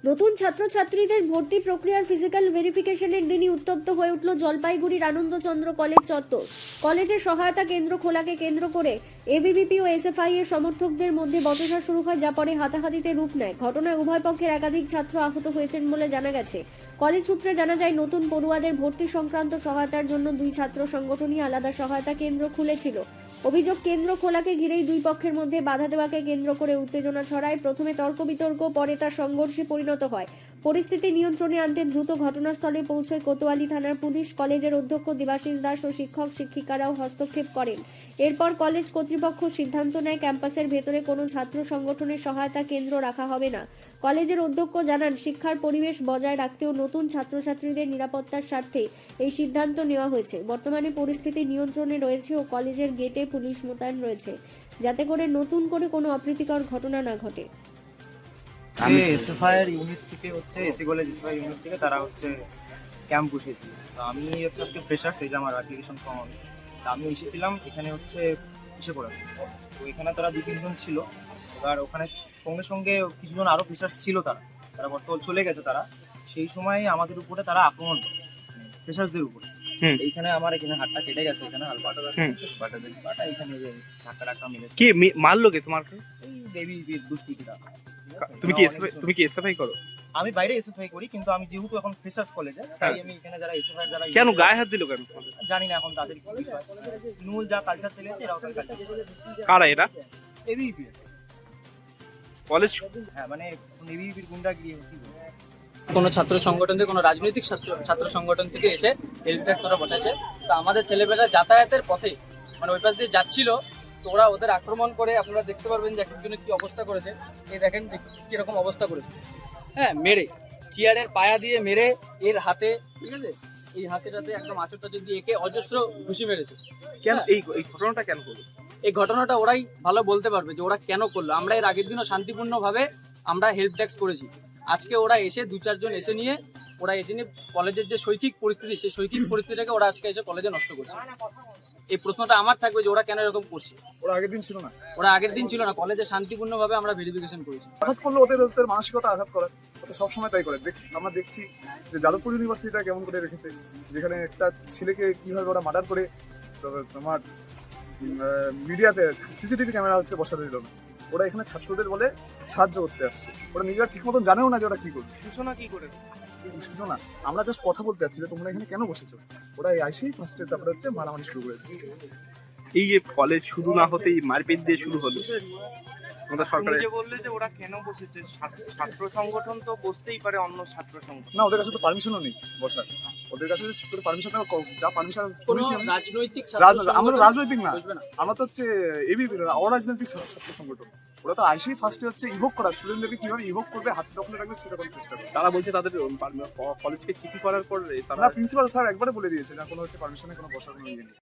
নতুন ছাত্রছাত্রীদের ভর্তি প্রক্রিয়ার ফিজিক্যাল ভেরিফিকেশনের দিনই উত্তপ্ত হয়ে উঠল জলপাইগুড়ির আনন্দচন্দ্র কলেজ চত্বর। কলেজের সহায়তা কেন্দ্র খোলাকে কেন্দ্র করে এবিভিপি ও এসএফআই এর সমর্থকদের মধ্যে বচসা শুরু হয়, যা পরে হাতাহাতিতে রূপ নেয়। ঘটনায় উভয় পক্ষের একাধিক ছাত্র আহত হয়েছেন বলে জানা গেছে। কলেজ সূত্রে জানা যায়, নতুন পড়ুয়াদের ভর্তি সংক্রান্ত সহায়তার জন্য দুই ছাত্র সংগঠনই আলাদা সহায়তা কেন্দ্র খুলেছিল। অভিযোগ, কেন্দ্র খোলাকে ঘিরেই দুই পক্ষের মধ্যে বাধা দেওয়াকে কেন্দ্র করে উত্তেজনা ছড়ায়। প্রথমে তর্ক বিতর্ক, পরে তা সংঘর্ষে পরিণত হয়। পরিস্থিতি নিয়ন্ত্রণে আনতে দ্রুত ঘটনাস্থলে পৌঁছয় কোতোয়ালি থানার পুলিশ। কলেজের অধ্যক্ষ দেবাশিস দাস ও শিক্ষক শিক্ষিকারাও হস্তক্ষেপ করেন। এরপর কলেজ কর্তৃপক্ষ সিদ্ধান্ত নেয়, ক্যাম্পাসের ভেতরে কোনো ছাত্র সংগঠনের সহায়তা কেন্দ্র রাখা হবে না। কলেজের অধ্যক্ষ জানান, শিক্ষার পরিবেশ বজায় রাখতেও নতুন ছাত্রছাত্রীদের নিরাপত্তার স্বার্থে এই সিদ্ধান্ত নেওয়া হয়েছে। বর্তমানে পরিস্থিতি নিয়ন্ত্রণে রয়েছে ও কলেজের গেটে পুলিশ মোতায়েন রয়েছে, যাতে করে নতুন করে কোনো অপ্রীতিকর ঘটনা না ঘটে। আমি এসএফআই এর ইউনিট থেকে হচ্ছে এসি কলেজ এসএফআই ইউনিট থেকে তারা হচ্ছে ক্যাম্প বসিয়েছিল। তো আমি হচ্ছে আজকে ফ্রেশার, সেই যে আমার অ্যাপ্লিকেশন ফর্ম হবে, তা আমি এসেছিলাম এখানে হচ্ছে কিসে পড়াতে। তো এখানে তারা 2-3 জন ছিল, এবার ওখানে সঙ্গে সঙ্গে কিছুজন আরও ফ্রেশার্স ছিল, তারা বর্তমান চলে গেছে। তারা সেই সময় আমাদের উপরে তারা আক্রমণ করে, ফ্রেশার্সদের উপরে। এইখানে আমার এখানে হাতটা কেটে গেছে, এখানে হালপাটা বাটা এখানে যে ধাক্কা মেরেছে। কে মারলো কে তোমাকে? এই দেবী দুষ্কৃতীরা। তুমি কি এসএফআই করো? আমি বাইরে এসএফআই করি, কিন্তু আমি যেহেতু এখন ফ্রেশার্স কলেজে, তাই আমি এখানে যারা এসএফআই যারা কেন গায়ে হাত দিল কেন? জানি না এখন তাদের কি বিষয়। তৃণমূল যা কালচার চলেছে এরাও তাই কালচার। কারা এরা? ABP college? হ্যাঁ, মানে এবিপির গুন্ডা গিয়ে কি বলবো। কোনো ছাত্র সংগঠন থেকে, কোনো রাজনৈতিক ছাত্র সংগঠন থেকে এসে হেল্প ডেস্ক ওরা বসাচ্ছে। তো আমাদের ছেলেমেয়েরা যাতায়াতের পথে মানে ওই পাশ দিয়ে যাচ্ছিল, তো ওরা ওদের আক্রমণ করে। আপনারা দেখতে পারবেন যে একজনের কি অবস্থা করেছে, এই দেখেন কিরকম অবস্থা করেছে। হ্যাঁ, মেরে চেয়ারের পায়া দিয়ে মেরে এর হাতে, ঠিক আছে, এই হাতেটাতে একদম আঁচড়টা যদি একে অজস্র ঘুষি মেরেছে। কেন এই ঘটনাটা কেন হলো? এই ঘটনাটা ওরাই ভালো বলতে পারবে যে ওরা কেন করলো। আমরা এর আগের দিনও শান্তিপূর্ণভাবে আমরা হেল্প ডেস্ক করেছি। আজকে ওরা এসে 2-4 জন এসে নিয়ে কলেজের যে শৈক্ষিক পরিস্থিতি, সেই শৈক্ষিক পরিস্থিতিটাকে ওরা আজকে এসে কলেজে নষ্ট করছে। এই প্রশ্নটা আমার থাকবে যে ওরা কেন এরকম করছে। ওরা আগের দিন ছিল না, কলেজে শান্তিপূর্ণভাবে আমরা ভেরিফিকেশন করেছি। আঘাত করলে ওদের মানসিকতা আঘাত করে, ওটা সবসময় তাই করে। আমরা দেখছি যে যাদবপুর ইউনিভার্সিটিটা কেমন করে রেখেছে, যেখানে একটা ছেলেকে কিভাবে ওরা মার্ডার করে তোমার মিডিয়াতে সিসিটিভি ক্যামেরা হচ্ছে বসাতে দিল না। ওরা এখানে ছাত্রদের বলে সাহায্য করতে আসছে, ওরা নিজেরা ঠিক মতন জানেও না যে ওরা কি করছে। সূচনা কি করে? সূচনা আমরা জাস্ট কথা বলতে যাচ্ছি যে তোমরা এখানে কেন বসেছো, ওরা এই আইসেই ফার্স্টে তারপরে হচ্ছে মারামারি শুরু করে দিচ্ছে। এই যে কলেজ শুরু না হতেই মারপিট দিয়ে শুরু হলো। আমাদের সরকারে যে বললে যে ওরা কেন বসেছে, ছাত্র সংগঠন তো বসতেই পারে, অন্য ছাত্র সংগঠন না, ওদের কাছে তো পারমিশনও নেই বসার। ওদের কাছে পারমিশন, যা পারমিশন শুনেছি রাজনৈতিক আমরা তো রাজনৈতিক না, আমরা তো হচ্ছে এবিপি অরাজনৈতিক ছাত্র সংগঠন। ওরা তো আইসেই ফার্স্টে হচ্ছে ইভোক করা, স্টুডেন্টদেরকে কিভাবে ইভোক করবে, হাত দখলে রাখবে সেটা করার চেষ্টা করে। তারা বলছে তাদের কলেজকে চিঠি করার পর প্রিন্সিপাল স্যার একবারে বলে দিয়েছে না কোনো হচ্ছে পারমিশনে কোনো বসার কোনো ইয়ে নেই।